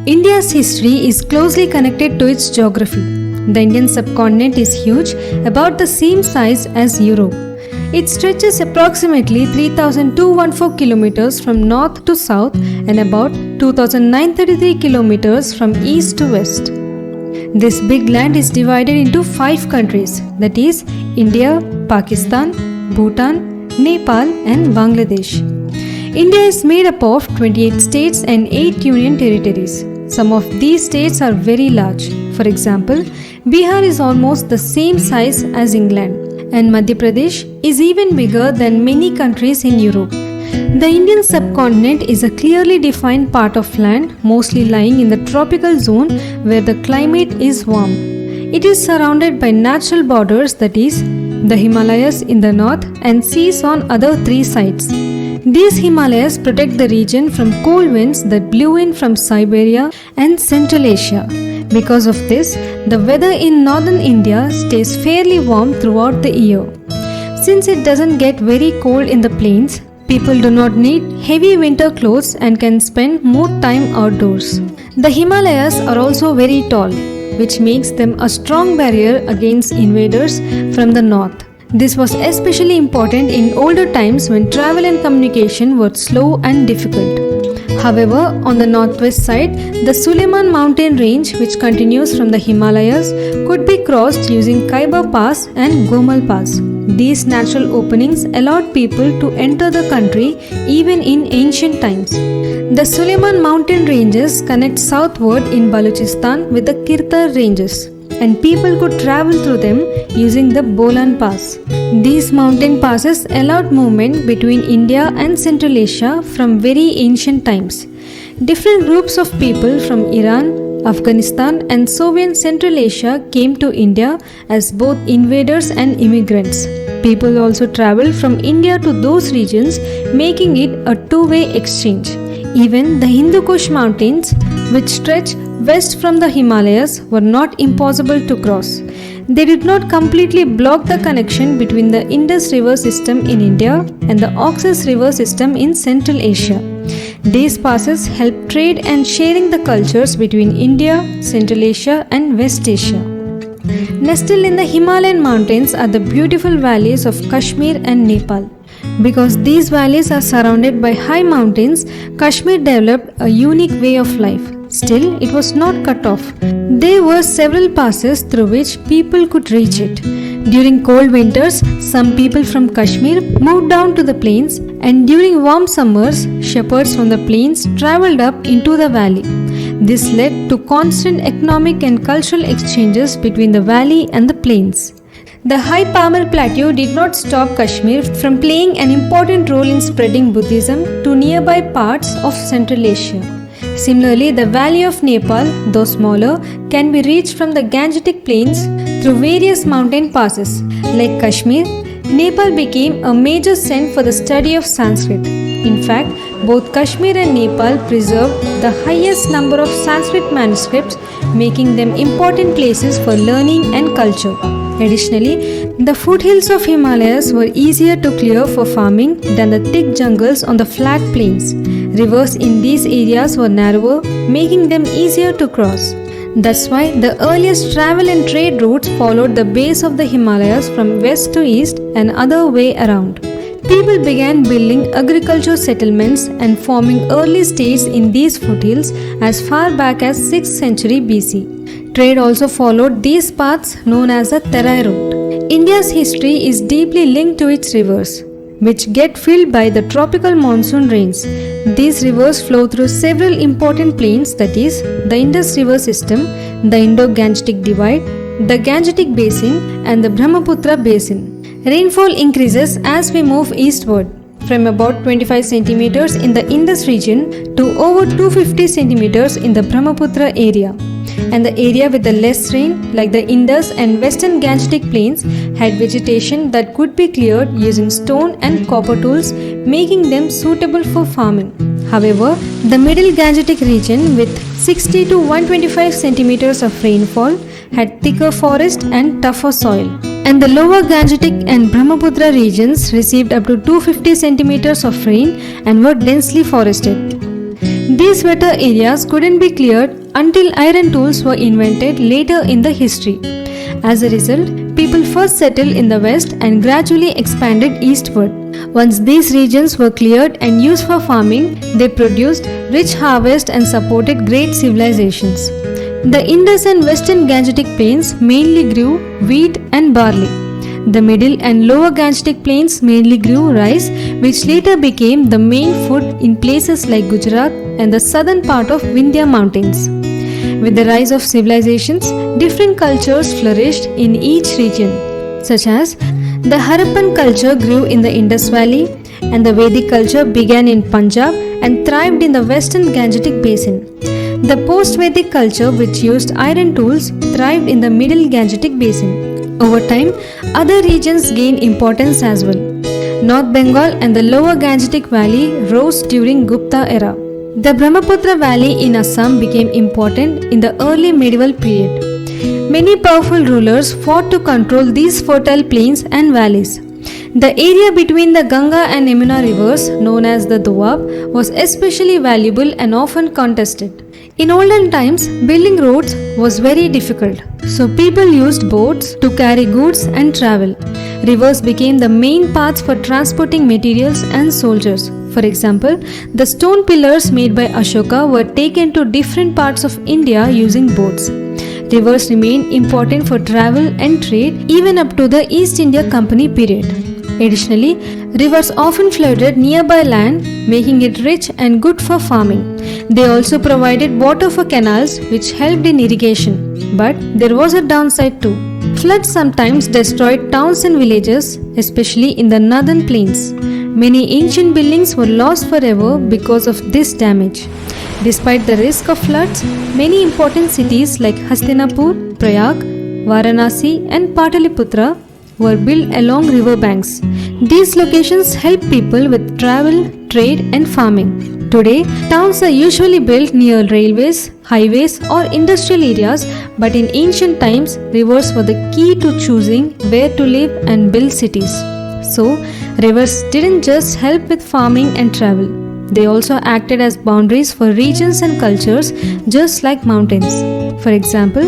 India's history is closely connected to its geography. The Indian subcontinent is huge, about the same size as Europe. It stretches approximately 3,214 kilometers from north to south and about 2,933 kilometers from east to west. This big land is divided into 5 countries, that is India, Pakistan, Bhutan, Nepal and Bangladesh. India is made up of 28 states and 8 union territories. Some of these states are very large. For example, Bihar is almost the same size as England, and Madhya Pradesh is even bigger than many countries in Europe. The Indian subcontinent is a clearly defined part of land, mostly lying in the tropical zone where the climate is warm. It is surrounded by natural borders, that is, the Himalayas in the north and seas on other 3 sides. These Himalayas protect the region from cold winds that blew in from Siberia and Central Asia. Because of this, the weather in northern India stays fairly warm throughout the year. Since it doesn't get very cold in the plains, people do not need heavy winter clothes and can spend more time outdoors. The Himalayas are also very tall, which makes them a strong barrier against invaders from the north. This was especially important in older times when travel and communication were slow and difficult. However, on the northwest side, the Suleiman mountain range, which continues from the Himalayas, could be crossed using Khyber Pass and Gomal Pass. These natural openings allowed people to enter the country even in ancient times. The Suleiman mountain ranges connect southward in Balochistan with the Kirtar ranges, and people could travel through them using the Bolan Pass. These mountain passes allowed movement between India and Central Asia from very ancient times. Different groups of people from Iran, Afghanistan and Soviet Central Asia came to India as both invaders and immigrants. People also traveled from India to those regions, making it a two-way exchange. Even the Hindu Kush mountains, which stretch west from the Himalayas, were not impossible to cross. They did not completely block the connection between the Indus River system in India and the Oxus River system in Central Asia. These passes help trade and sharing the cultures between India, Central Asia and West Asia. Nestled in the Himalayan mountains are the beautiful valleys of Kashmir and Nepal. Because these valleys are surrounded by high mountains, Kashmir developed a unique way of life. Still, it was not cut off. There were several passes through which people could reach it. During cold winters, some people from Kashmir moved down to the plains, and during warm summers, shepherds from the plains traveled up into the valley. This led to constant economic and cultural exchanges between the valley and the plains. The high Pamir Plateau did not stop Kashmir from playing an important role in spreading Buddhism to nearby parts of Central Asia. Similarly, the valley of Nepal, though smaller, can be reached from the Gangetic plains through various mountain passes. Like Kashmir, Nepal became a major centre for the study of Sanskrit. In fact, both Kashmir and Nepal preserved the highest number of Sanskrit manuscripts, making them important places for learning and culture. Additionally, the foothills of Himalayas were easier to clear for farming than the thick jungles on the flat plains. Rivers in these areas were narrower, making them easier to cross. That's why the earliest travel and trade routes followed the base of the Himalayas from west to east and other way around. People began building agricultural settlements and forming early states in these foothills as far back as 6th century BC. Trade also followed these paths known as the Terai route. India's history is deeply linked to its rivers, which get filled by the tropical monsoon rains. These rivers flow through several important plains, that is, the Indus River system, the Indo-Gangetic Divide, the Gangetic Basin and the Brahmaputra Basin. Rainfall increases as we move eastward, from about 25 centimeters in the Indus region to over 250 centimeters in the Brahmaputra area. And the area with the less rain, like the Indus and Western Gangetic plains, had vegetation that could be cleared using stone and copper tools, making them suitable for farming. However, the Middle Gangetic region with 60 to 125 centimeters of rainfall had thicker forest and tougher soil. And the lower Gangetic and Brahmaputra regions received up to 250 centimeters of rain and were densely forested. These wetter areas couldn't be cleared until iron tools were invented later in the history. As a result, people first settled in the west and gradually expanded eastward. Once these regions were cleared and used for farming, they produced rich harvest and supported great civilizations. The Indus and Western Gangetic Plains mainly grew wheat and barley. The Middle and Lower Gangetic Plains mainly grew rice, which later became the main food in places like Gujarat and the southern part of Vindhya Mountains. With the rise of civilizations, different cultures flourished in each region, such as the Harappan culture grew in the Indus Valley, and the Vedic culture began in Punjab and thrived in the Western Gangetic Basin. The post-Vedic culture, which used iron tools, thrived in the Middle Gangetic Basin. Over time, other regions gained importance as well. North Bengal and the Lower Gangetic Valley rose during Gupta era. The Brahmaputra Valley in Assam became important in the early medieval period. Many powerful rulers fought to control these fertile plains and valleys. The area between the Ganga and Yamuna rivers, known as the Doab, was especially valuable and often contested. In olden times, building roads was very difficult, so people used boats to carry goods and travel. Rivers became the main paths for transporting materials and soldiers. For example, the stone pillars made by Ashoka were taken to different parts of India using boats. Rivers remained important for travel and trade even up to the East India Company period. Additionally, rivers often flooded nearby land, making it rich and good for farming. They also provided water for canals, which helped in irrigation. But there was a downside too. Floods sometimes destroyed towns and villages, especially in the northern plains. Many ancient buildings were lost forever because of this damage. Despite the risk of floods, many important cities like Hastinapur, Prayag, Varanasi and Pataliputra were built along river banks. These locations help people with travel, trade and farming. Today, towns are usually built near railways, highways or industrial areas, but in ancient times, rivers were the key to choosing where to live and build cities. So, rivers didn't just help with farming and travel. They also acted as boundaries for regions and cultures, just like mountains. For example,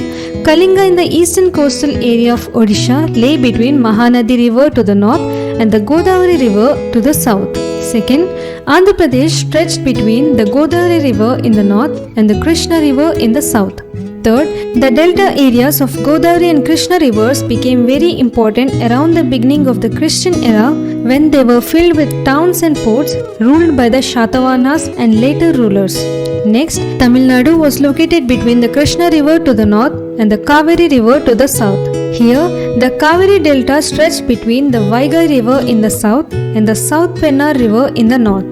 Kalinga in the eastern coastal area of Odisha lay between Mahanadi River to the north and the Godavari River to the south. Second, Andhra Pradesh stretched between the Godavari River in the north and the Krishna River in the south. Third, the delta areas of Godavari and Krishna rivers became very important around the beginning of the Christian era when they were filled with towns and ports ruled by the Shatavahanas and later rulers. Next, Tamil Nadu was located between the Krishna River to the north and the Kaveri River to the south. Here, the Kaveri Delta stretched between the Vaigai River in the south and the South Pennar River in the north.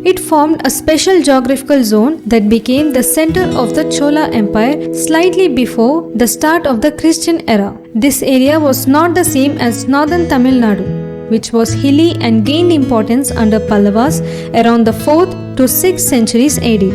It formed a special geographical zone that became the center of the Chola Empire slightly before the start of the Christian era. This area was not the same as northern Tamil Nadu, which was hilly and gained importance under Pallavas around the 4th to 6th centuries AD.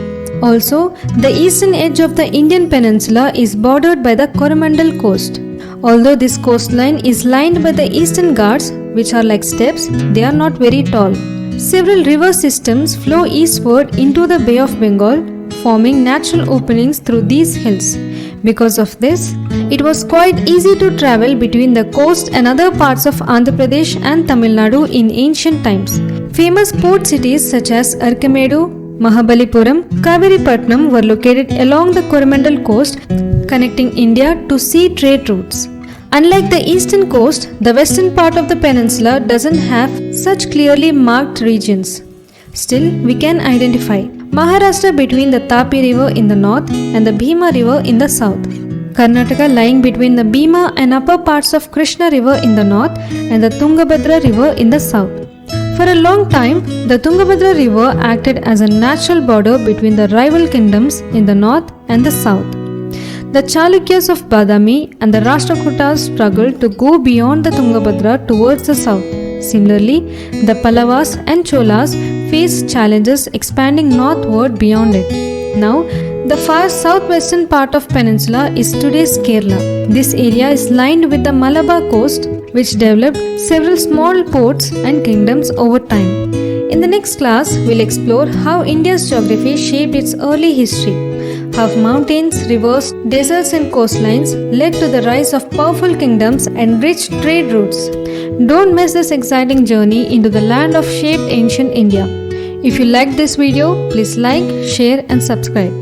Also, the eastern edge of the Indian peninsula is bordered by the Coromandel coast. Although this coastline is lined by the eastern Ghats, which are like steps, they are not very tall. Several river systems flow eastward into the Bay of Bengal, forming natural openings through these hills. Because of this, it was quite easy to travel between the coast and other parts of Andhra Pradesh and Tamil Nadu in ancient times. Famous port cities such as Arkamedu, Mahabalipuram, Kaviripatnam were located along the Coromandel coast, connecting India to sea trade routes. Unlike the eastern coast, the western part of the peninsula doesn't have such clearly marked regions. Still, we can identify Maharashtra between the Tapi River in the north and the Bhima River in the south. Karnataka lying between the Bhima and upper parts of Krishna River in the north and the Tungabhadra River in the south. For a long time, the Tungabhadra River acted as a natural border between the rival kingdoms in the north and the south. The Chalukyas of Badami and the Rashtrakutas struggled to go beyond the Tungabhadra towards the south. Similarly, the Pallavas and Cholas faced challenges expanding northward beyond it. Now, the far southwestern part of peninsula is today's Kerala. This area is lined with the Malabar coast, which developed several small ports and kingdoms over time. In the next class, we'll explore how India's geography shaped its early history, how mountains, rivers, deserts and coastlines led to the rise of powerful kingdoms and rich trade routes. Don't miss this exciting journey into the land of shaped ancient India. If you liked this video, please like, share and subscribe.